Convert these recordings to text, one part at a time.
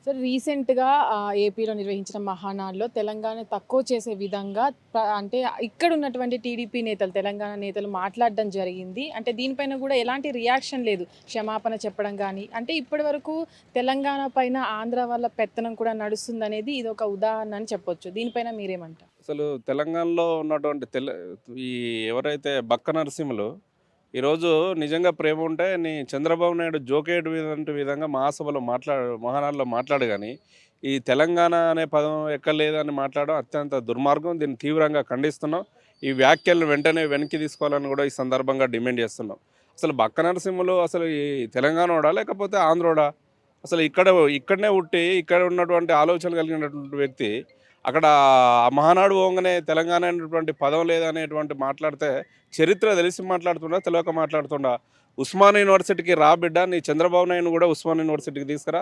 So రీసెంట్‌గా ఏపీలో నిర్వహించిన మహానాడులో తెలంగాణ తక్కువ చేసే విధంగా అంటే ఇక్కడ ఉన్నటువంటి టీడీపీ నేతలు, తెలంగాణ నేతలు మాట్లాడడం జరిగింది. అంటే దీనిపైన గూడా ఎలాంటి రియాక్షన్ లేదు. క్షమాపణ చెప్పడం గానీ, అంటే ఇప్పటివరకు తెలంగాణ పైన ఆంధ్ర వాళ్ళ పెత్తనం కూడా నడుస్తుందనేది ఇదొక ఉదాహరణ అని చెప్పొచ్చు. దీనిపైన మీరేమంటారు? అసలు తెలంగాణలో ఉన్నటువంటి ఈ ఎవరైతే బక్క నరసింహులు ఈరోజు నిజంగా ప్రేమ ఉంటే చంద్రబాబు నాయుడు జోకేటువంటి విధంగా మహాసభలో మహానాడులో మాట్లాడు కానీ ఈ తెలంగాణ అనే పదం ఎక్కలేదని మాట్లాడడం అత్యంత దుర్మార్గం. దీన్ని తీవ్రంగా ఖండిస్తున్నాం. ఈ వ్యాఖ్యలను వెంటనే వెనక్కి తీసుకోవాలని కూడా ఈ సందర్భంగా డిమాండ్ చేస్తున్నాం. అసలు బక్క నరసింహులు అసలు ఈ తెలంగాణోడా లేకపోతే ఆంధ్రోడా? అసలు ఇక్కడనే పుట్టి ఇక్కడ ఉన్నటువంటి ఆలోచన కలిగినటువంటి వ్యక్తి అక్కడ ఆ మహానాడు పోగానే తెలంగాణ అనేటువంటి పదం లేదనేటువంటి మాట్లాడితే చరిత్ర తెలిసి మాట్లాడుతుండా తెలియక మాట్లాడుతుండా? ఉస్మాన్ యూనివర్సిటీకి రా బిడ్డ, నీ చంద్రబాబు నాయుడు కూడా ఉస్మాన్ యూనివర్సిటీకి తీసుకురా.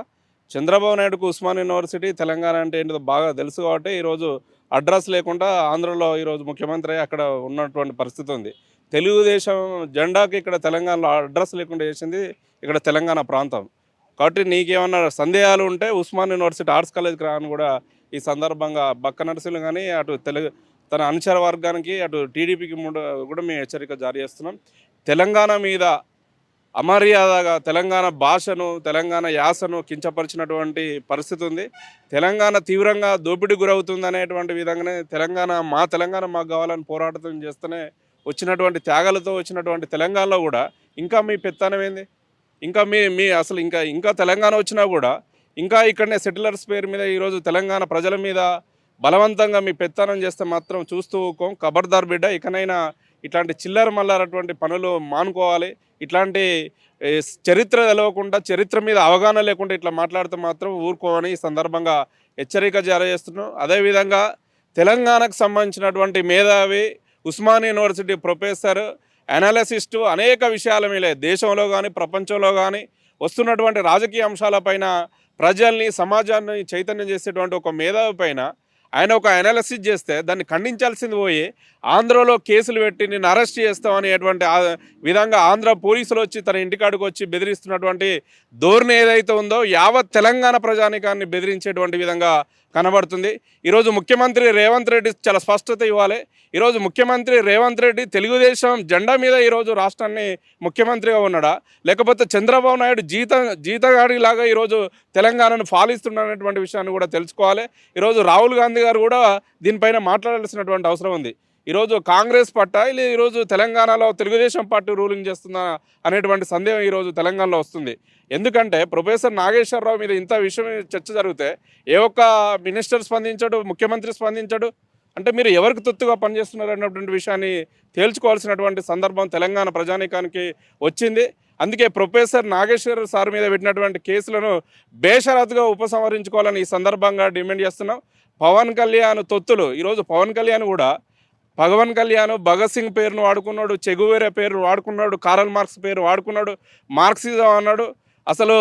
చంద్రబాబు నాయుడుకు ఉస్మాన్ యూనివర్సిటీ తెలంగాణ అంటే ఏంటో బాగా తెలుసు కాబట్టి ఈరోజు అడ్రస్ లేకుండా ఆంధ్రలో ఈరోజు ముఖ్యమంత్రి అక్కడ ఉన్నటువంటి పరిస్థితి ఉంది. తెలుగుదేశం జెండాకి ఇక్కడ తెలంగాణలో అడ్రస్ లేకుండా చేసింది ఇక్కడ తెలంగాణ ప్రాంతం. కాబట్టి నీకేమన్నా సందేహాలు ఉంటే ఉస్మాన్ యూనివర్సిటీ ఆర్ట్స్ కాలేజ్కి రా అని కూడా ఈ సందర్భంగా బక్క నరసింహులు కానీ అటు తన అనుచర వర్గానికి అటు టీడీపీకి కూడా మేము హెచ్చరిక జారీ చేస్తున్నాం. తెలంగాణ మీద అమర్యాదగా తెలంగాణ భాషను తెలంగాణ యాసను కించపరిచినటువంటి పరిస్థితి ఉంది. తెలంగాణ తీవ్రంగా దోపిడీ గురవుతుంది అనేటువంటి విధంగానే తెలంగాణ మాకు కావాలని పోరాటం చేస్తూనే వచ్చినటువంటి త్యాగాలతో వచ్చినటువంటి తెలంగాణలో కూడా ఇంకా మీ పెత్తనం ఏంది? ఇంకా మీ మీ అసలు ఇంకా ఇంకా తెలంగాణ వచ్చినా కూడా ఇంకా ఇక్కడనే సెటిలర్స్ పేరు మీద ఈరోజు తెలంగాణ ప్రజల మీద బలవంతంగా మీ పెత్తనం చేస్తే మాత్రం చూస్తూ ఊకోం. ఖబర్దార్ బిడ్డ, ఇకనైనా ఇట్లాంటి చిల్లర మల్లరటువంటి పనులు మానుకోవాలి. ఇట్లాంటి చరిత్ర తెలవకుండా, చరిత్ర మీద అవగాహన లేకుండా ఇట్లా మాట్లాడితే మాత్రం ఊరుకోవని ఈ సందర్భంగా హెచ్చరిక జారీ చేస్తున్నాం. అదేవిధంగా తెలంగాణకు సంబంధించినటువంటి మేధావి, ఉస్మాన్ యూనివర్సిటీ ప్రొఫెసర్, అనాలిసిస్టు అనేక విషయాల మీద దేశంలో కానీ ప్రపంచంలో కానీ వస్తున్నటువంటి రాజకీయ అంశాలపైన ప్రజల్ని సమాజాన్ని చైతన్యం చేసేటువంటి ఒక మేధావి పైన ఆయన ఒక అనాలిసిస్ చేస్తే దాన్ని ఖండించాల్సింది పోయి ఆంధ్రలో కేసులు పెట్టి నిన్ను అరెస్ట్ చేస్తాం అనేటువంటి విధంగా ఆంధ్ర పోలీసులు వచ్చి తన ఇంటికాడికి వచ్చి బెదిరిస్తున్నటువంటి ధోరణి ఏదైతే ఉందో యావత్ తెలంగాణ ప్రజానికాన్ని బెదిరించేటువంటి విధంగా కనబడుతుంది. ఈరోజు ముఖ్యమంత్రి రేవంత్ రెడ్డి చాలా స్పష్టత ఇవ్వాలి. ఈరోజు ముఖ్యమంత్రి రేవంత్ రెడ్డి తెలుగుదేశం జెండా మీద ఈరోజు రాష్ట్రాన్ని ముఖ్యమంత్రిగా ఉన్నాడా, లేకపోతే చంద్రబాబు నాయుడు జీతగాడిలాగా ఈరోజు తెలంగాణను పాలిస్తున్నటువంటి విషయాన్ని కూడా తెలుసుకోవాలి. ఈరోజు రాహుల్ గాంధీ గారు కూడా దీనిపైన మాట్లాడాల్సినటువంటి అవసరం ఉంది. ఈరోజు కాంగ్రెస్ పట్ట ఈరోజు తెలంగాణలో తెలుగుదేశం పార్టీ రూలింగ్ చేస్తుందా అనేటువంటి సందేహం ఈరోజు తెలంగాణలో వస్తుంది. ఎందుకంటే ప్రొఫెసర్ నాగేశ్వరరావు మీద ఇంత విషయం చర్చ జరిగితే ఏ ఒక్క మినిస్టర్ స్పందించడు, ముఖ్యమంత్రి స్పందించడు. అంటే మీరు ఎవరికి తొత్తుగా పనిచేస్తున్నారు అన్నటువంటి విషయాన్ని తేల్చుకోవాల్సినటువంటి సందర్భం తెలంగాణ ప్రజానీకానికి వచ్చింది. అందుకే ప్రొఫెసర్ నాగేశ్వర సార్ మీద పెట్టినటువంటి కేసులను బేషరతుగా ఉపసంహరించుకోవాలని ఈ సందర్భంగా డిమాండ్ చేస్తున్నాం. పవన్ కళ్యాణ్ తొత్తులు ఈరోజు పవన్ కళ్యాణ్ కూడా భగత్ సింగ్ పేరును వాడుకున్నాడు, చెగువేరే పేరు వాడుకున్నాడు, కారల్ మార్క్స్ పేరు వాడుకున్నాడు, మార్క్సిజం అన్నాడు. అసలు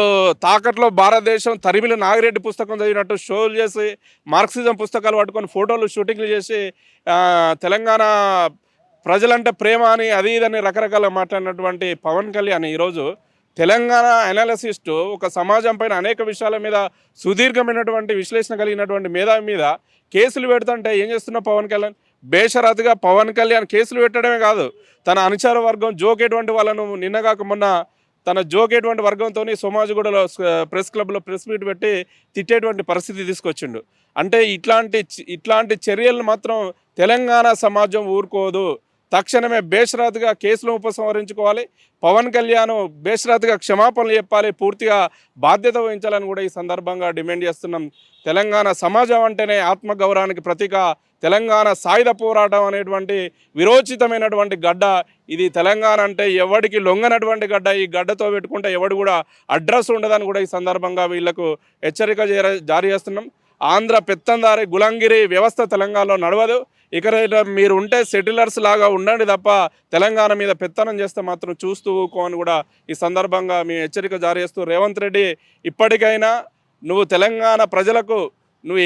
తాకట్లో భారతదేశం తరిమిలి నాగిరెడ్డి పుస్తకం చదివినట్టు షోలు చేసి మార్క్సిజం పుస్తకాలు పట్టుకొని ఫోటోలు షూటింగ్లు చేసి తెలంగాణ ప్రజలంటే ప్రేమ అని అది ఇదని రకరకాల మాట్లాడినటువంటి పవన్ కళ్యాణ్ ఈరోజు తెలంగాణ అనాలిసిస్టు ఒక సమాజం పైన అనేక విషయాల మీద సుదీర్ఘమైనటువంటి విశ్లేషణ కలిగినటువంటి మేధావి మీద కేసులు పెడుతుంటే ఏం చేస్తున్న పవన్ కళ్యాణ్? బేషరతుగా పవన్ కళ్యాణ్ కేసులు పెట్టడమే కాదు, తన అనుచర వర్గం జోకేటువంటి వాళ్ళను నిన్నగాక మొన్న తన జోకేటువంటి వర్గంతో సోమాజిగూడలో ప్రెస్ క్లబ్లో ప్రెస్ మీట్ పెట్టి తిట్టేటువంటి పరిస్థితి తీసుకొచ్చిండు. అంటే ఇట్లాంటి చర్యలను మాత్రం తెలంగాణ సమాజం ఊరుకోదు. తక్షణమే బేషరతుగా కేసులు ఉపసంహరించుకోవాలి. పవన్ కళ్యాణ్ బేషరతుగా క్షమాపణలు చెప్పాలి, పూర్తిగా బాధ్యత వహించాలని కూడా ఈ సందర్భంగా డిమాండ్ చేస్తున్నాం. తెలంగాణ సమాజం అంటేనే ఆత్మగౌరవానికి ప్రతీక. తెలంగాణ సాయుధ పోరాటం అనేటువంటి విరోచితమైనటువంటి గడ్డ ఇది. తెలంగాణ అంటే ఎవడికి లొంగనటువంటి గడ్డ. ఈ గడ్డతో పెట్టుకుంటే ఎవడు కూడా అడ్రస్ ఉండదని కూడా ఈ సందర్భంగా వీళ్లకు హెచ్చరిక జారీ చేస్తున్నాం. ఆంధ్ర పెత్తందారి గులంగిరి వ్యవస్థ తెలంగాణలో నడవదు. ఇకనైనా మీరు ఉంటే సెటిలర్స్ లాగా ఉండండి తప్ప తెలంగాణ మీద పెత్తనం చేస్తే మాత్రం చూస్తూ ఊకోని కూడా ఈ సందర్భంగా మీ హెచ్చరిక జారీ చేస్తూ, రేవంత్ రెడ్డి ఇప్పటికైనా నువ్వు తెలంగాణ ప్రజలకు నువ్వు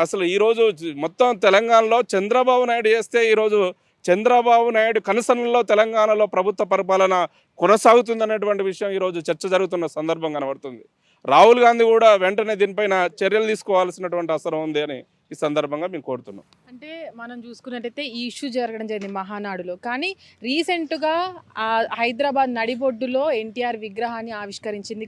అసలు ఈరోజు మొత్తం తెలంగాణలో చంద్రబాబు నాయుడు చేస్తే ఈరోజు చంద్రబాబు నాయుడు కనుసనల్లో తెలంగాణలో ప్రభుత్వ పరిపాలన కొనసాగుతుందనేటువంటి విషయం ఈరోజు చర్చ జరుగుతున్న సందర్భం కనబడుతుంది. రాహుల్ గాంధీ కూడా వెంటనే దీనిపైన చర్యలు తీసుకోవాల్సినటువంటి అవసరం ఉంది అని ఈ సందర్భంగా మేము కోరుతున్నాం. అంటే మనం చూసుకున్నట్టయితే ఈ ఇష్యూ జరగడం జరిగింది మహానాడులో. కానీ రీసెంట్‌గా హైదరాబాద్ నడిబొడ్డులో ఎన్టీఆర్ విగ్రహాన్ని ఆవిష్కరించింది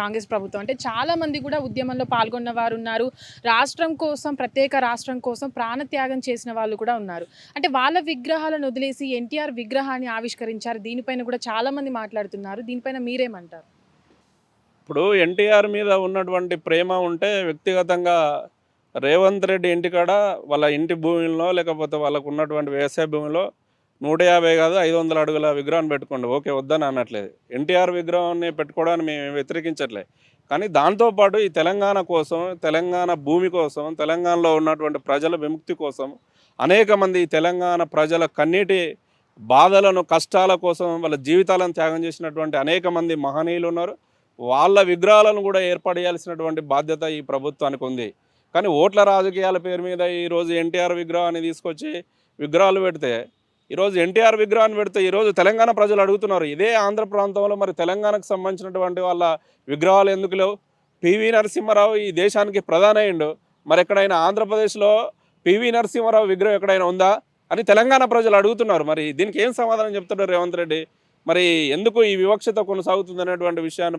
కాంగ్రెస్ ప్రభుత్వం. అంటే చాలామంది కూడా ఉద్యమంలో పాల్గొన్న వారు ఉన్నారు. రాష్ట్రం కోసం, ప్రత్యేక రాష్ట్రం కోసం ప్రాణత్యాగం చేసిన వాళ్ళు కూడా ఉన్నారు. అంటే వాళ్ళ విగ్రహాలను వదిలేసి ఎన్టీఆర్ విగ్రహాన్ని ఆవిష్కరించారు. దీనిపైన కూడా చాలామంది మాట్లాడుతున్నారు. దీనిపైన మీరేమంటారు? ఇప్పుడు ఎన్టీఆర్ మీద ఉన్నటువంటి ప్రేమ ఉంటే వ్యక్తిగతంగా రేవంత్ రెడ్డి ఇంటికాడ వాళ్ళ ఇంటి భూమిలో లేకపోతే వాళ్ళకు ఉన్నటువంటి వ్యవసాయ భూమిలో 150 కాదు 500 అడుగుల విగ్రహాన్ని పెట్టుకోండి, ఓకే, వద్దని అనట్లేదు. ఎన్టీఆర్ విగ్రహాన్ని పెట్టుకోవడానికి మేము వ్యతిరేకించట్లేదు. కానీ దాంతోపాటు ఈ తెలంగాణ కోసం, తెలంగాణ భూమి కోసం, తెలంగాణలో ఉన్నటువంటి ప్రజల విముక్తి కోసం అనేక మంది ఈ తెలంగాణ ప్రజల కన్నీటి బాధలను, కష్టాల కోసం వాళ్ళ జీవితాలను త్యాగం చేసినటువంటి అనేక మంది మహనీయులు ఉన్నారు. వాళ్ళ విగ్రహాలను కూడా ఏర్పాటు చేయాల్సినటువంటి బాధ్యత ఈ ప్రభుత్వానికి ఉంది. కానీ ఓట్ల రాజకీయాల పేరు మీద ఈరోజు ఎన్టీఆర్ విగ్రహాన్ని తీసుకొచ్చి విగ్రహాలు పెడితే, ఈరోజు ఎన్టీఆర్ విగ్రహాన్ని పెడితే ఈరోజు తెలంగాణ ప్రజలు అడుగుతున్నారు, ఇదే ఆంధ్ర ప్రాంతంలో మరి తెలంగాణకు సంబంధించినటువంటి వాళ్ళ విగ్రహాలు ఎందుకు లేవు? పివి నరసింహారావు ఈ దేశానికి ప్రధాని అయ్యిండు, మరి ఎక్కడైనా ఆంధ్రప్రదేశ్లో పివి నరసింహారావు విగ్రహం ఎక్కడైనా ఉందా అని తెలంగాణ ప్రజలు అడుగుతున్నారు. మరి దీనికి ఏం సమాధానం చెప్తున్నారు రేవంత్ రెడ్డి? మరి ఎందుకు ఈ వివక్షత కొనసాగుతుంది అనేటువంటి విషయాన్ని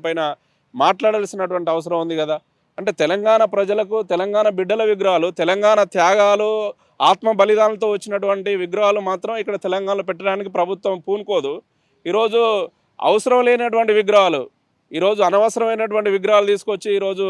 మాట్లాడాల్సినటువంటి అవసరం ఉంది కదా. అంటే తెలంగాణ ప్రజలకు, తెలంగాణ బిడ్డల విగ్రహాలు, తెలంగాణ త్యాగాలు, ఆత్మ బలిదానాలతో వచ్చినటువంటి విగ్రహాలు మాత్రం ఇక్కడ తెలంగాణలో పెట్టడానికి ప్రభుత్వం పూనుకోదు. ఈరోజు అవసరం లేనటువంటి విగ్రహాలు, ఈరోజు అనవసరమైనటువంటి విగ్రహాలు తీసుకొచ్చి ఈరోజు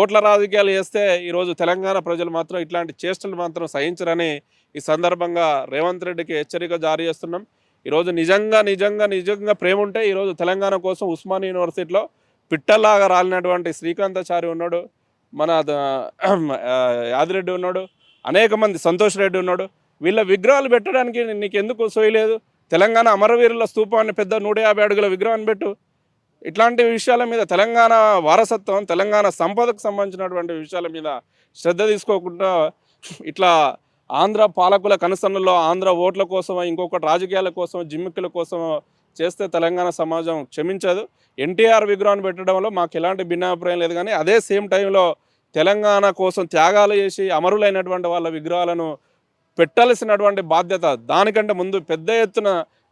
ఓట్ల రాజకీయాలు చేస్తే ఈరోజు తెలంగాణ ప్రజలు మాత్రం ఇట్లాంటి చేష్టలు మాత్రం సహించరని ఈ సందర్భంగా రేవంత్ రెడ్డికి హెచ్చరిక జారీ చేస్తున్నాం. ఈరోజు నిజంగా ప్రేమ ఉంటే ఈరోజు తెలంగాణ కోసం ఉస్మానియా యూనివర్సిటీలో పిట్టల్లాగా రాలినటువంటి శ్రీకాంతాచారి ఉన్నాడు, మన యాదిరెడ్డి ఉన్నాడు, అనేక మంది సంతోష్ రెడ్డి ఉన్నాడు. వీళ్ళ విగ్రహాలు పెట్టడానికి నీకు ఎందుకు సోయలేదు? తెలంగాణ అమరవీరుల స్తూపాన్ని పెద్ద 150 అడుగుల విగ్రహాన్ని పెట్టు. ఇట్లాంటి విషయాల మీద, తెలంగాణ వారసత్వం, తెలంగాణ సంపదకు సంబంధించినటువంటి విషయాల మీద శ్రద్ధ తీసుకోకుండా ఇట్లా ఆంధ్ర పాలకుల కనుసన్నల్లో ఆంధ్ర ఓట్ల కోసం, ఇంకొకటి రాజకీయాల కోసం, జిమ్మిక్కుల కోసం చేస్తే తెలంగాణ సమాజం క్షమించదు. ఎన్టీఆర్ విగ్రహాన్ని పెట్టడంలో మాకు ఎలాంటి భిన్నాభిప్రాయం లేదు. కానీ అదే సేమ్ టైంలో తెలంగాణ కోసం త్యాగాలు చేసి అమరులైనటువంటి వాళ్ళ విగ్రహాలను పెట్టాల్సినటువంటి బాధ్యత, దానికంటే ముందు పెద్ద ఎత్తున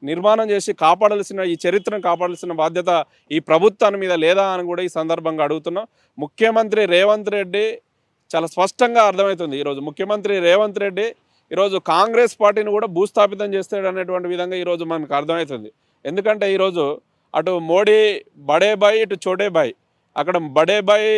నిర్మాణం చేసి కాపాడాల్సిన, ఈ చరిత్రను కాపాడాల్సిన బాధ్యత ఈ ప్రభుత్వాన్ని మీద లేదా అని కూడా ఈ సందర్భంగా అడుగుతున్నాం. ముఖ్యమంత్రి రేవంత్ రెడ్డి చాలా స్పష్టంగా అర్థమవుతుంది. ఈరోజు ముఖ్యమంత్రి రేవంత్ రెడ్డి ఈరోజు కాంగ్రెస్ పార్టీని కూడా భూస్థాపితం చేస్తాడు అనేటువంటి విధంగా ఈరోజు మనకు అర్థమవుతుంది. ఎందుకంటే ఈరోజు అటు మోడీ బడే బాయ్, ఇటు చోటే బాయ్. అక్కడ బడే బాయ్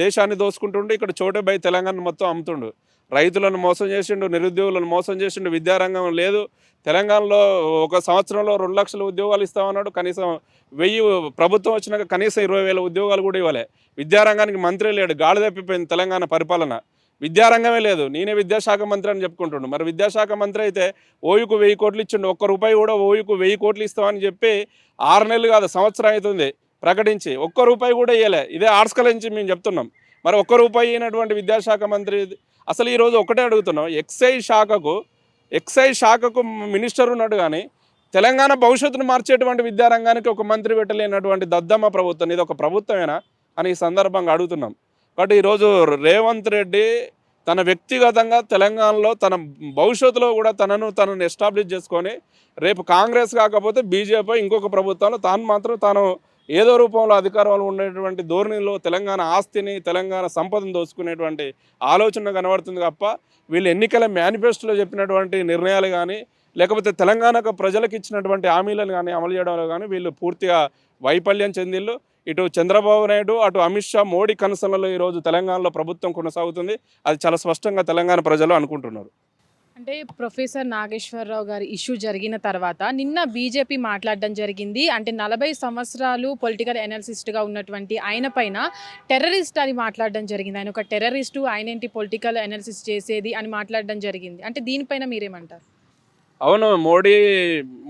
దేశాన్ని దోసుకుంటుండు, ఇక్కడ చోటే బాయ్ తెలంగాణ మొత్తం అమ్ముతుండు. రైతులను మోసం చేసిండు, నిరుద్యోగులను మోసం చేసిండు, విద్యారంగం లేదు. తెలంగాణలో ఒక సంవత్సరంలో 2 లక్షల ఉద్యోగాలు ఇస్తామన్నాడు, కనీసం 1000 ప్రభుత్వం వచ్చినాక కనీసం 20,000 ఉద్యోగాలు కూడా ఇవ్వలే. విద్యారంగానికి మంత్రి లేడు, గాడి తప్పిపోయింది తెలంగాణ పరిపాలన. విద్యారంగమే లేదు, నేనే విద్యాశాఖ మంత్రి అని చెప్పుకుంటుండు. మరి విద్యాశాఖ మంత్రి అయితే ఓయుకు 1000 కోట్లు ఇచ్చిండు, ఒక్క రూపాయి కూడా ఓయుకు 1000 కోట్లు ఇస్తామని చెప్పి 6 నెలలు కాదు సంవత్సరం అవుతుంది ప్రకటించి, ఒక్క రూపాయి కూడా ఇవ్వలే. ఇదే ఆర్ట్స్కల్ నుంచి మేము చెప్తున్నాం. మరి ఒక్క రూపాయి అయినటువంటి విద్యాశాఖ మంత్రి అసలు ఈరోజు ఒకటే అడుగుతున్నాం, ఎక్సైజ్ శాఖకు మినిస్టర్ ఉన్నాడు, కానీ తెలంగాణ భవిష్యత్తును మార్చేటువంటి విద్యారంగానికి ఒక మంత్రి పెట్టలేనటువంటి దద్దమ్మ ప్రభుత్వం ఇది ఒక ప్రభుత్వమేనా అని ఈ సందర్భంగా అడుగుతున్నాం. కాబట్టి ఈరోజు రేవంత్ రెడ్డి తన వ్యక్తిగతంగా తెలంగాణలో తన భవిష్యత్తులో కూడా తనను ఎస్టాబ్లిష్ చేసుకొని రేపు కాంగ్రెస్ కాకపోతే బీజేపీ ఇంకొక ప్రభుత్వంలో తాను ఏదో రూపంలో అధికారంలో ఉండేటువంటి ధోరణిలో తెలంగాణ ఆస్తిని, తెలంగాణ సంపదను దోచుకునేటువంటి ఆలోచన కనబడుతుంది తప్ప వీళ్ళు ఎన్నికల మేనిఫెస్టోలో చెప్పినటువంటి నిర్ణయాలు కానీ, లేకపోతే తెలంగాణకు ప్రజలకు ఇచ్చినటువంటి హామీలను కానీ అమలు చేయడంలో కానీ వీళ్ళు పూర్తిగా వైఫల్యం చెందిళ్ళు. ఇటు చంద్రబాబు నాయుడు, అటు అమిత్ షా, మోడీ కనుసన్నలో ఈరోజు తెలంగాణలో ప్రభుత్వం కొనసాగుతుంది. అది చాలా స్పష్టంగా తెలంగాణ ప్రజలు అనుకుంటున్నారు. అంటే ప్రొఫెసర్ నాగేశ్వరరావు గారి ఇష్యూ జరిగిన తర్వాత నిన్న బీజేపీ మాట్లాడడం జరిగింది. అంటే 40 సంవత్సరాలు పొలిటికల్ ఎనాలిసిస్ట్గా ఉన్నటువంటి ఆయన పైన టెర్రరిస్ట్ అని మాట్లాడడం జరిగింది. ఆయన ఒక టెర్రరిస్టు, ఆయన ఏంటి పొలిటికల్ ఎనాలిసిస్ చేసేది అని మాట్లాడడం జరిగింది. అంటే దీనిపైన మీరేమంటారు? అవును,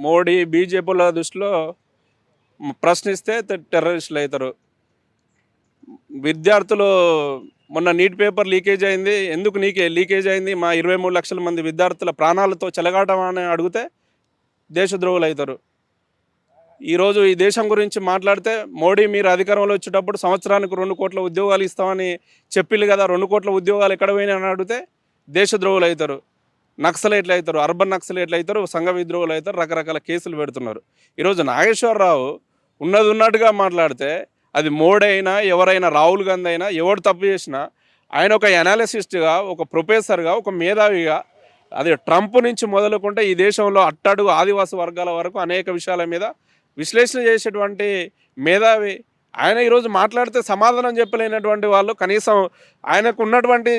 మోడీ బీజేపీల దృష్టిలో ప్రశ్నిస్తే టెర్రరిస్టులు అవుతారు. విద్యార్థులు మొన్న నీట్ పేపర్ లీకేజ్ అయింది, ఎందుకు లీకేజ్ అయింది, మా 23 లక్షల మంది విద్యార్థుల ప్రాణాలతో చెలగాటం అని అడిగితే దేశద్రోహులు అవుతారు. ఈరోజు ఈ దేశం గురించి మాట్లాడితే మోడీ మీరు అధికారంలో వచ్చేటప్పుడు సంవత్సరానికి 2 కోట్ల ఉద్యోగాలు ఇస్తామని చెప్పిల్లు కదా, 2 కోట్ల ఉద్యోగాలు ఎక్కడ పోయినాయి అని అడిగితే దేశద్రోహులు అవుతారు, నక్సలైట్లు అవుతారు, అర్బన్ నక్సలైట్లు అవుతారు, సంఘ విద్రోహులు అవుతారు, రకరకాల కేసులు పెడుతున్నారు. ఈరోజు నాగేశ్వరరావు ఉన్నది ఉన్నట్టుగా మాట్లాడితే అది మోడీ అయినా ఎవరైనా రాహుల్ గాంధీ అయినా ఎవడు తప్పు చేసినా ఆయన ఒక ఎనాలిసిస్ట్గా, ఒక ప్రొఫెసర్గా, ఒక మేధావిగా అది ట్రంప్ నుంచి మొదలుకుంటే ఈ దేశంలో అట్టడుగు ఆదివాసి వర్గాల వరకు అనేక విషయాల మీద విశ్లేషణ చేసేటువంటి మేధావి ఆయన. ఈరోజు మాట్లాడితే సమాధానం చెప్పలేనటువంటి వాళ్ళు, కనీసం ఆయనకు ఉన్నటువంటి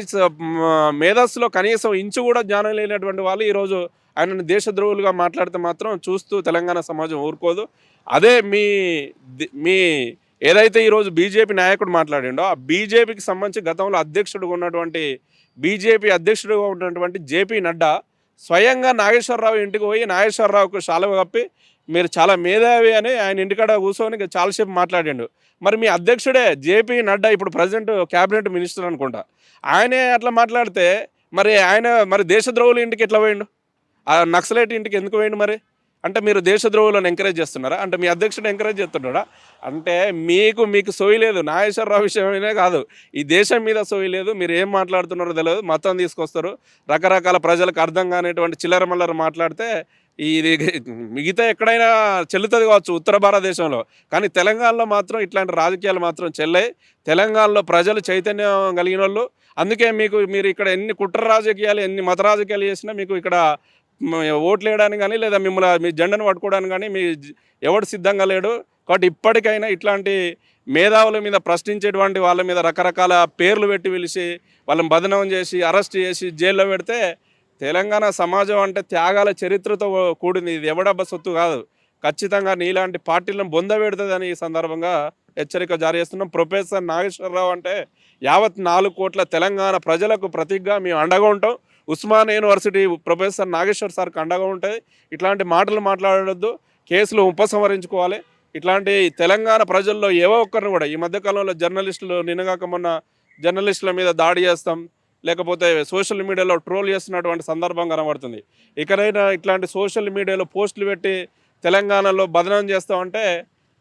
మేధస్సులో కనీసం ఇంచు కూడా జ్ఞానం లేనటువంటి వాళ్ళు ఈరోజు ఆయనను దేశద్రోహులుగా మాట్లాడితే మాత్రం చూస్తూ తెలంగాణ సమాజం ఊరుకోదు. అదే మీ ఏదైతే ఈరోజు బీజేపీ నాయకుడు మాట్లాడిండో ఆ బీజేపీకి సంబంధించి గతంలో అధ్యక్షుడిగా ఉన్నటువంటి బీజేపీ అధ్యక్షుడిగా ఉన్నటువంటి జేపీ నడ్డా స్వయంగా నాగేశ్వరరావు ఇంటికి పోయి నాగేశ్వరరావుకు శాలువ కప్పి మీరు చాలా మేధావి అని ఆయన ఇంటికాడ కూర్చొని చాలాసేపు మాట్లాడిండు. మరి మీ అధ్యక్షుడే జేపీ నడ్డా ఇప్పుడు ప్రజెంట్ క్యాబినెట్ మినిస్టర్ అనుకుంటా, ఆయనే అట్లా మాట్లాడితే మరి దేశద్రోహుల ఇంటికి ఎట్లా పోయిండు, ఆ నక్సలైట్ ఇంటికి ఎందుకు పోయిండు? మరి అంటే మీరు దేశద్రోహులను ఎంకరేజ్ చేస్తున్నారా? అంటే మీ అధ్యక్షుడు ఎంకరేజ్ చేస్తున్నాడా? అంటే మీకు సోయి లేదు, నాగేశ్వరరావు విషయమైనా కాదు, ఈ దేశం మీద సోయి లేదు. మీరు ఏం మాట్లాడుతున్నారో తెలియదు, మతం తీసుకొస్తారు, రకరకాల ప్రజలకు అర్థం కానిటువంటి చిల్లర మల్లర మాట్లాడితే ఇది మిగతా ఎక్కడైనా చెల్లుతుంది కావచ్చు ఉత్తర భారతదేశంలో, కానీ తెలంగాణలో మాత్రం ఇట్లాంటి రాజకీయాలు మాత్రం చెల్లాయి. తెలంగాణలో ప్రజలు చైతన్యం కలిగిన వాళ్ళు, అందుకే మీరు ఇక్కడ ఎన్ని కుట్ర రాజకీయాలు, ఎన్ని మత రాజకీయాలు చేసినా మీకు ఇక్కడ ఓట్లు వేయడానికి కానీ లేదా మీ జెండాను పట్టుకోవడానికి కానీ ఎవడు సిద్ధంగా లేడు. కాబట్టి ఇప్పటికైనా ఇట్లాంటి మేధావుల మీద ప్రశ్నించేటువంటి వాళ్ళ మీద రకరకాల పేర్లు పెట్టి పిలిచి వాళ్ళని బదనాం చేసి అరెస్ట్ చేసి జైల్లో పెడితే తెలంగాణ సమాజం అంటే త్యాగాల చరిత్రతో కూడింది, ఇది ఎవడబ్బ సొత్తు కాదు. ఖచ్చితంగా నీలాంటి పార్టీలను బొంద పెడుతుందని ఈ సందర్భంగా హెచ్చరిక జారీ చేస్తున్నాం. ప్రొఫెసర్ నాగేశ్వరరావు అంటే యావత్ 4 కోట్ల తెలంగాణ ప్రజలకు ప్రతీకగా మేము అండగా ఉంటాం. ఉస్మాన్ యూనివర్సిటీ ప్రొఫెసర్ నాగేశ్వర్ సార్కి అండగా ఉంటుంది. ఇట్లాంటి మాటలు మాట్లాడొద్దు, కేసులు ఉపసంహరించుకోవాలి. ఇట్లాంటి తెలంగాణ ప్రజల్లో ఏవో ఒక్కరిని కూడా ఈ మధ్యకాలంలో జర్నలిస్టులు నిన్నగాక మొన్న జర్నలిస్టుల మీద దాడి చేస్తాం, లేకపోతే సోషల్ మీడియాలో ట్రోల్ చేస్తున్నటువంటి సందర్భం కనబడుతుంది. ఇకనైనా ఇట్లాంటి సోషల్ మీడియాలో పోస్టులు పెట్టి తెలంగాణలో బదనాం చేస్తామంటే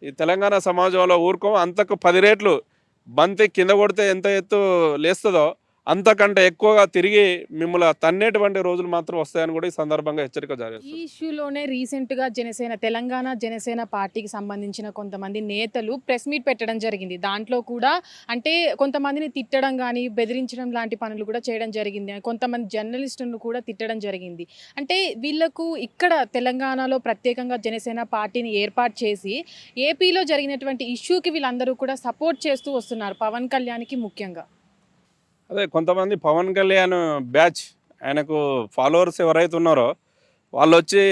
ఈ తెలంగాణ సమాజంలో ఊరుకోం. అంతకు 10 రెట్లు బంతి కింద కొడితే ఎంత ఎత్తు లేస్తుందో అంతకంటే ఎక్కువగా తిరిగి మిమ్మల్ని తన్నేటువంటి రోజులు మాత్రం వస్తాయని కూడా ఈ సందర్భంగా హెచ్చరిక జారీ ఈ చేస్తుంది. ఇష్యూలోనే రీసెంట్గా తెలంగాణ జనసేన పార్టీకి సంబంధించిన కొంతమంది నేతలు ప్రెస్ మీట్ పెట్టడం జరిగింది. దాంట్లో కూడా అంటే కొంతమందిని తిట్టడం కానీ బెదిరించడం లాంటి పనులు కూడా చేయడం జరిగింది. కొంతమంది జర్నలిస్టులను కూడా తిట్టడం జరిగింది. అంటే వీళ్ళకు ఇక్కడ తెలంగాణలో ప్రత్యేకంగా జనసేన పార్టీని ఏర్పాటు చేసి ఏపీలో జరిగినటువంటి ఇష్యూకి వీళ్ళందరూ కూడా సపోర్ట్ చేస్తూ వస్తున్నారు, పవన్ కళ్యాణ్కి ముఖ్యంగా. అదే కొంతమంది పవన్ కళ్యాణ్ బ్యాచ్, ఆయనకు ఫాలోవర్స్ ఎవరైతే ఉన్నారో వాళ్ళు వచ్చి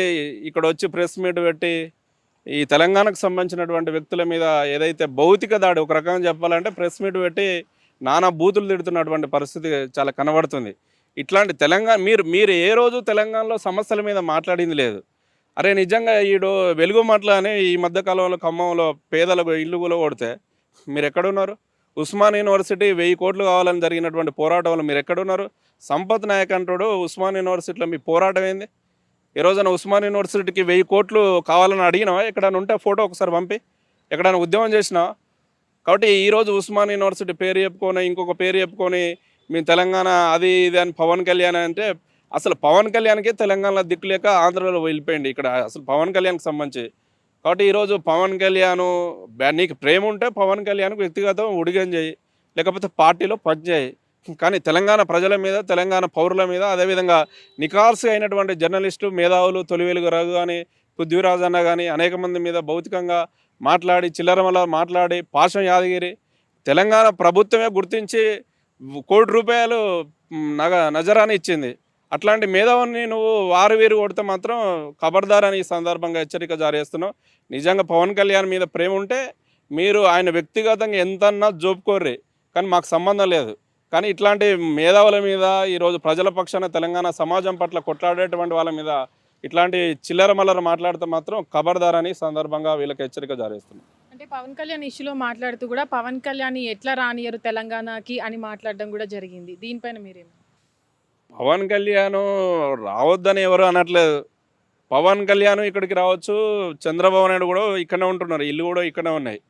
ఇక్కడ వచ్చి ప్రెస్ మీట్ పెట్టి ఈ తెలంగాణకు సంబంధించినటువంటి వ్యక్తుల మీద ఏదైతే భౌతిక దాడి, ఒక రకంగా చెప్పాలంటే ప్రెస్ మీట్ పెట్టి నానా బూతులు తిడుతున్నటువంటి పరిస్థితి చాలా కనబడుతుంది. ఇట్లాంటి మీరు ఏ రోజు తెలంగాణలో సమస్యల మీద మాట్లాడింది లేదు. అరే నిజంగా ఈడు వెలుగు మాటలు అని ఈ మధ్యకాలంలో ఖమ్మంలో పేదలకు ఇల్లు కూడా కొడితే మీరు ఎక్కడున్నారు? ఉస్మాన్ యూనివర్సిటీ 1000 కోట్లు కావాలని జరిగినటువంటి పోరాటంలో మీరు ఎక్కడున్నారు? సంపత్ నాయక్ అంటాడు ఉస్మాన్ యూనివర్సిటీలో మీ పోరాటం ఏంది? ఈ రోజున ఉస్మాన్ యూనివర్సిటీకి 1000 కోట్లు కావాలని అడిగినావా? ఎక్కడైనా ఉంటే ఫోటో ఒకసారి పంపి, ఎక్కడైనా ఉద్యమం చేసినావా? కాబట్టి ఈరోజు ఉస్మాన్ యూనివర్సిటీ పేరు చెప్పుకొని ఇంకొక పేరు చెప్పుకొని మీ తెలంగాణ అది ఇది అని పవన్ కళ్యాణ్ అంటే, అసలు పవన్ కళ్యాణ్కే తెలంగాణలో దిక్కు లేక ఆంధ్రలో వెళ్ళిపోయింది. ఇక్కడ అసలు పవన్ కళ్యాణ్కి సంబంధించి కాబట్టి ఈరోజు పవన్ కళ్యాణ్ నీకు ప్రేమ ఉంటే పవన్ కళ్యాణ్కి వ్యక్తిగతం ఉడిగం చేయి, లేకపోతే పార్టీలో పనిచేయి. కానీ తెలంగాణ ప్రజల మీద, తెలంగాణ పౌరుల మీద, అదేవిధంగా నికార్సు అయినటువంటి జర్నలిస్టు మేధావులు తొలివెలుగు రఘు కానీ పృథ్వీరాజ్ అన్న కానీ అనేక మంది మీద భౌతికంగా మాట్లాడి చిల్లరమల మాట్లాడి పాశం యాదగిరి తెలంగాణ ప్రభుత్వమే గుర్తించి ₹1 కోటి నజరాని ఇచ్చింది. అట్లాంటి మేధావుని నువ్వు వీరు కొడితే మాత్రం ఖబర్దార్ అని ఈ సందర్భంగా హెచ్చరిక జారీ చేస్తున్నావు. నిజంగా పవన్ కళ్యాణ్ మీద ప్రేమ ఉంటే మీరు ఆయన వ్యక్తిగతంగా ఎంతన్నా జోపుకోర్రి, కానీ మాకు సంబంధం లేదు. కానీ ఇట్లాంటి మేధావుల మీద ఈరోజు ప్రజల పక్షాన తెలంగాణ సమాజం పట్ల కొట్లాడేటువంటి వాళ్ళ మీద ఇట్లాంటి చిల్లర మల్లర మాట్లాడితే మాత్రం ఖబర్దార్ అని సందర్భంగా వీళ్ళకి హెచ్చరిక జారీ చేస్తున్నాం. అంటే పవన్ కళ్యాణ్ ఇష్యూలో మాట్లాడుతూ కూడా పవన్ కళ్యాణ్ ఎట్లా రానియరు తెలంగాణకి అని మాట్లాడడం కూడా జరిగింది. దీనిపైన మీరేమో? పవన్ కళ్యాణ్ రావద్దని ఎవరు అనట్లేదు. పవన్ కళ్యాణ్ ఇక్కడికి రావచ్చు, చంద్రబాబు నాయుడు కూడా ఇక్కడనే ఉంటున్నారు, ఇల్లు కూడా ఇక్కడనే ఉన్నాయి.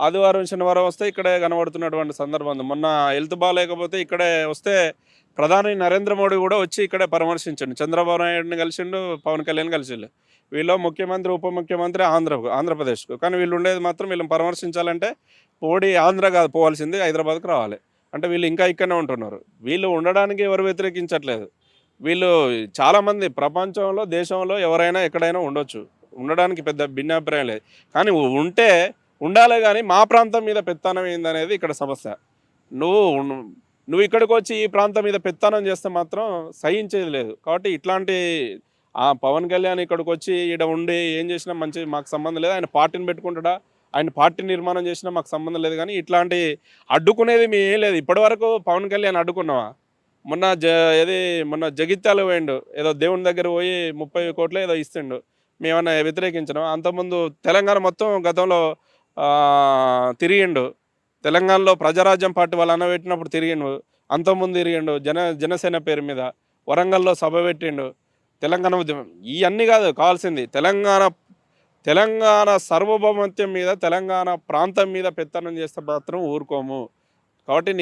ఆదివారం శనివారం వస్తే ఇక్కడే కనబడుతున్నటువంటి సందర్భం ఉంది. మొన్న హెల్త్ బాగాలేకపోతే ఇక్కడే వస్తే ప్రధాని నరేంద్ర మోడీ కూడా వచ్చి ఇక్కడే పరామర్శించండి. చంద్రబాబు నాయుడిని కలిసిండు, పవన్ కళ్యాణ్ కలిసిండు. వీళ్ళు ముఖ్యమంత్రి ఉప ముఖ్యమంత్రి ఆంధ్రప్రదేశ్కు, కానీ వీళ్ళు ఉండేది మాత్రం వీళ్ళని పరామర్శించాలంటే మోడీ ఆంధ్ర కాదు పోవాల్సింది, హైదరాబాద్కి రావాలి. అంటే వీళ్ళు ఇంకా ఇక్కడనే ఉంటున్నారు. వీళ్ళు ఉండడానికి ఎవరు వ్యతిరేకించట్లేదు. వీళ్ళు చాలామంది ప్రపంచంలో దేశంలో ఎవరైనా ఎక్కడైనా ఉండొచ్చు, ఉండడానికి పెద్ద భిన్నాభిప్రాయం లేదు. కానీ ఉంటే ఉండాలి, కానీ మా ప్రాంతం మీద పెత్తనం ఏందనేది ఇక్కడ సమస్య. నువ్వు నువ్వు ఇక్కడికి వచ్చి ఈ ప్రాంతం మీద పెత్తనం చేస్తే మాత్రం సహించేది లేదు. కాబట్టి ఇట్లాంటి పవన్ కళ్యాణ్ ఇక్కడికి వచ్చి ఈడ ఉండి ఏం చేసినా మంచి మాకు సంబంధం లేదు. ఆయన పార్టీని పెట్టుకుంటాడా, ఆయన పార్టీ నిర్మాణం చేసినా మాకు సంబంధం లేదు. కానీ ఇట్లాంటి అడ్డుకునేది మీ ఏం లేదు. ఇప్పటివరకు పవన్ కళ్యాణ్ అడ్డుకున్నావా? మొన్న జగిత్యాల పోయిండు, ఏదో దేవుని దగ్గర పోయి 30 కోట్లు ఏదో ఇస్తుండు, మేమన్నా వ్యతిరేకించినాం? అంతకుముందు తెలంగాణ మొత్తం గతంలో తిరిగిండు, తెలంగాణలో ప్రజారాజ్యం పార్టీ వాళ్ళు అన్నబెట్టినప్పుడు తిరిగిండు, అంతకుముందు తిరిగిండు జనసేన పేరు మీద, వరంగల్లో సభ పెట్టిండు. తెలంగాణ ఉద్యమం ఇవన్నీ కాదు కావాల్సింది, తెలంగాణ సార్వభౌమత్వం మీద, తెలంగాణ ప్రాంతం మీద పెత్తనం చేస్తే మాత్రం ఊరుకోము. కాబట్టి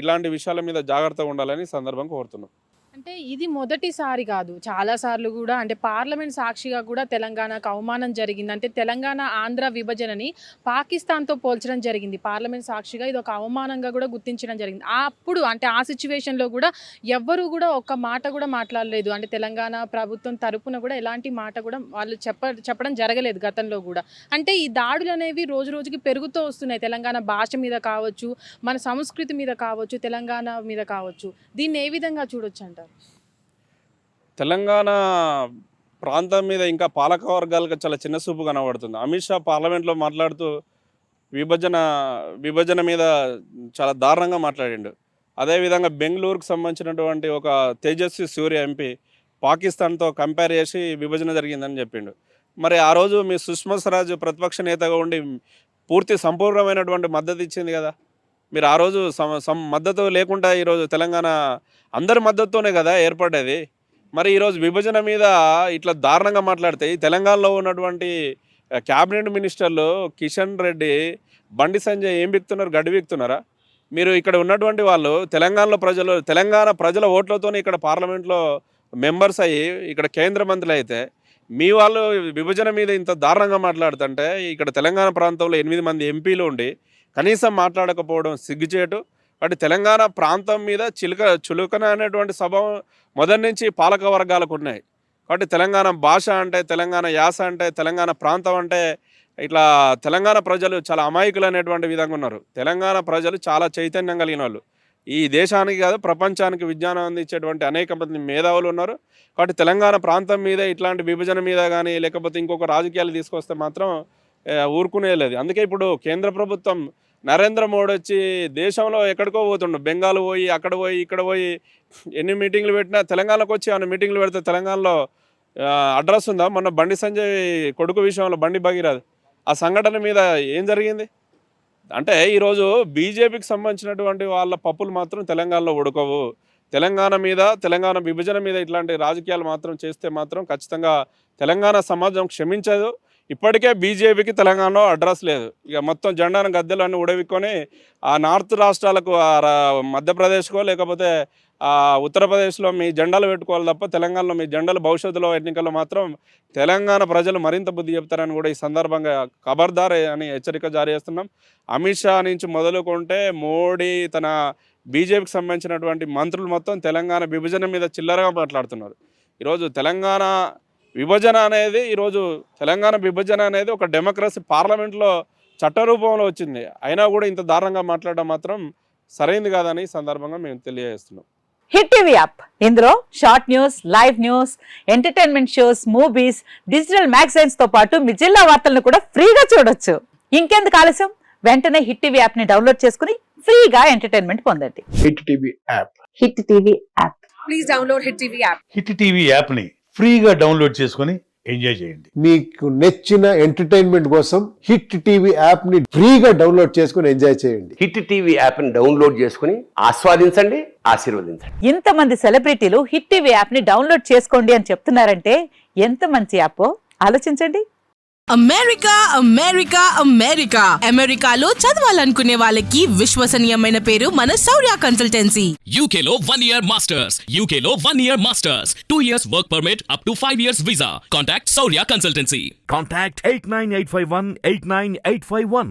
ఇలాంటి విషయాల మీద జాగ్రత్తగా ఉండాలని సందర్భం కోరుతున్నాం. అంటే ఇది మొదటిసారి కాదు, చాలా సార్లు కూడా అంటే పార్లమెంట్ సాక్షిగా కూడా తెలంగాణకు అవమానం జరిగింది. అంటే తెలంగాణ ఆంధ్ర విభజనని పాకిస్తాన్తో పోల్చడం జరిగింది. పార్లమెంట్ సాక్షిగా ఇది ఒక అవమానంగా కూడా గుర్తించడం జరిగింది. అప్పుడు అంటే ఆ సిచ్యువేషన్లో కూడా ఎవ్వరూ కూడా ఒక్క మాట కూడా మాట్లాడలేదు. అంటే తెలంగాణ ప్రభుత్వం తరపున కూడా ఎలాంటి మాట కూడా వాళ్ళు చెప్పడం జరగలేదు గతంలో కూడా. అంటే ఈ దాడులు అనేవి రోజు రోజుకి పెరుగుతూ వస్తున్నాయి. తెలంగాణ భాష మీద కావచ్చు, మన సంస్కృతి మీద కావచ్చు, తెలంగాణ మీద కావచ్చు. దీన్ని ఏ విధంగా చూడొచ్చు అంటారు? తెలంగాణ ప్రాంతం మీద ఇంకా పాలక వర్గాలకు చాలా చిన్న చూపు కనబడుతుంది. అమిత్ షా పార్లమెంట్లో మాట్లాడుతూ విభజన మీద చాలా దారుణంగా మాట్లాడిండు. అదేవిధంగా బెంగళూరుకు సంబంధించినటువంటి ఒక తేజస్వి సూర్య ఎంపీ పాకిస్తాన్తో కంపేర్ చేసి విభజన జరిగిందని చెప్పిండు. మరి ఆ రోజు మీ సుష్మా స్వరాజ్ ప్రతిపక్ష నేతగా ఉండి పూర్తి సంపూర్ణమైనటువంటి మద్దతు ఇచ్చింది కదా. మీరు ఆ రోజు మద్దతు లేకుండా ఈరోజు తెలంగాణ అందరి మద్దతుతోనే కదా ఏర్పడ్డది. మరి ఈరోజు విభజన మీద ఇట్లా దారుణంగా మాట్లాడితే ఈ తెలంగాణలో ఉన్నటువంటి క్యాబినెట్ మినిస్టర్లు కిషన్ రెడ్డి, బండి సంజయ్ ఏం బిక్తున్నారు? గడ్డి బిక్తున్నారా? మీరు ఇక్కడ ఉన్నటువంటి వాళ్ళు తెలంగాణ ప్రజల ఓట్లతోనే ఇక్కడ పార్లమెంట్లో మెంబర్స్ అయ్యి ఇక్కడ కేంద్ర మంత్రులు అయితే, మీ వాళ్ళు విభజన మీద ఇంత దారుణంగా మాట్లాడుతుంటే ఇక్కడ తెలంగాణ ప్రాంతంలో 8 మంది ఎంపీలు ఉండి కనీసం మాట్లాడకపోవడం సిగ్గుచేటు. కాబట్టి తెలంగాణ ప్రాంతం మీద చులకన అనేటువంటి స్వభావం మొదటి నుంచి పాలక వర్గాలకు ఉన్నాయి. కాబట్టి తెలంగాణ భాష అంటే, తెలంగాణ యాస అంటే, తెలంగాణ ప్రాంతం అంటే ఇట్లా తెలంగాణ ప్రజలు చాలా అమాయకులు అనేటువంటి విధంగా ఉన్నారు. తెలంగాణ ప్రజలు చాలా చైతన్యం కలిగిన వాళ్ళు. ఈ దేశానికి కాదు ప్రపంచానికి విజ్ఞానం అందించేటువంటి అనేక మంది మేధావులు ఉన్నారు. కాబట్టి తెలంగాణ ప్రాంతం మీద ఇట్లాంటి విభజన మీద కానీ లేకపోతే ఇంకొక రాజకీయాలు తీసుకొస్తే మాత్రం ఊరుకునేలేదు. అందుకే ఇప్పుడు కేంద్ర ప్రభుత్వం నరేంద్ర మోడీ వచ్చి దేశంలో ఎక్కడికో పోతుండు, బెంగాల్ పోయి అక్కడ పోయి ఇక్కడ పోయి ఎన్ని మీటింగ్లు పెట్టినా తెలంగాణకు వచ్చి ఏమైనా మీటింగ్లు పెడితే తెలంగాణలో అడ్రస్ ఉందా? మొన్న బండి సంజయ్ కొడుకు విషయంలో బండి భగీరథ్ ఆ సంఘటన మీద ఏం జరిగింది? అంటే ఈరోజు బీజేపీకి సంబంధించినటువంటి వాళ్ళ పప్పులు మాత్రం తెలంగాణలో ఉడకవు. తెలంగాణ మీద, తెలంగాణ విభజన మీద ఇట్లాంటి రాజకీయాలు మాత్రం చేస్తే మాత్రం ఖచ్చితంగా తెలంగాణ సమాజం క్షమించదు. ఇప్పటికే బీజేపీకి తెలంగాణలో అడ్రస్ లేదు. ఇక మొత్తం జెండాను గద్దెలన్నీ ఉడవిక్కొని ఆ నార్త్ రాష్ట్రాలకు మధ్యప్రదేశ్కో లేకపోతే ఉత్తరప్రదేశ్లో మీ జెండాలు పెట్టుకోవాలి తప్ప తెలంగాణలో మీ జెండాలు భవిష్యత్తులో ఎన్నికల్లో మాత్రం తెలంగాణ ప్రజలు మరింత బుద్ధి చెప్తారని కూడా ఈ సందర్భంగా ఖబర్దార్ అని హెచ్చరిక జారీ చేస్తున్నాం. అమిత్ షా నుంచి మొదలుకుంటే మోడీ తన బీజేపీకి సంబంధించినటువంటి మంత్రులు మొత్తం తెలంగాణ విభజన మీద చిల్లరగా మాట్లాడుతున్నారు. ఈరోజు తెలంగాణ విభజన అనేది ఒక డెమోక్రసీ పార్లమెంట్లో చట్టరూపంలో వచ్చింది. అయినా కూడా ఇంత దారుణంగా మాట్లాడడం మాత్రం సరైంది కాదని ఈ సందర్భంగా మేము తెలియజేస్తున్నాం. హిట్ టీవీ యాప్, ఇందులో short news, live news, entertainment shows, movies, digital magazines తో పాటు మీ జిల్లా వార్తలను కూడా ఫ్రీగా చూడొచ్చు. ఇంకెందుకు ఆలస్యం, వెంటనే హిట్ టీవీ యాప్ ని డౌన్లోడ్ చేసుకుని ఫ్రీగా ఎంటర్టైన్మెంట్ పొందండి. Hit TV app. Hit TV app. Please download hit TV app. Hit TV app ని ఫ్రీగా డౌన్లోడ్ చేసుకొని ఎంజాయ్ చేయండి. మీకు నచ్చిన ఎంటర్టైన్మెంట్ కోసం హిట్ టీవీ యాప్ ని ఫ్రీగా డౌన్లోడ్ చేసుకుని ఎంజాయ్ చేయండి. హిట్ టీవీ యాప్ని డౌన్లోడ్ చేసుకుని ఆస్వాదించండి, ఆశీర్వదించండి. ఇంతమంది సెలబ్రిటీలు హిట్ టీవీ యాప్ ని డౌన్లోడ్ చేసుకోండి అని చెప్తున్నారంటే ఎంత మంచి యాప్ ఆలోచించండి. అమెరికా అమెరికా అమెరికా అమెరికాలో చదవాలనుకునే వాళ్ళకి విశ్వసనీయమైన పేరు మన శౌర్య కన్సల్టెన్సీ. UK లో 1 year masters. UK లో 1 year masters. 2 years work permit up to 5 years visa. Contact Saurya Consultancy. Contact 89851 89851.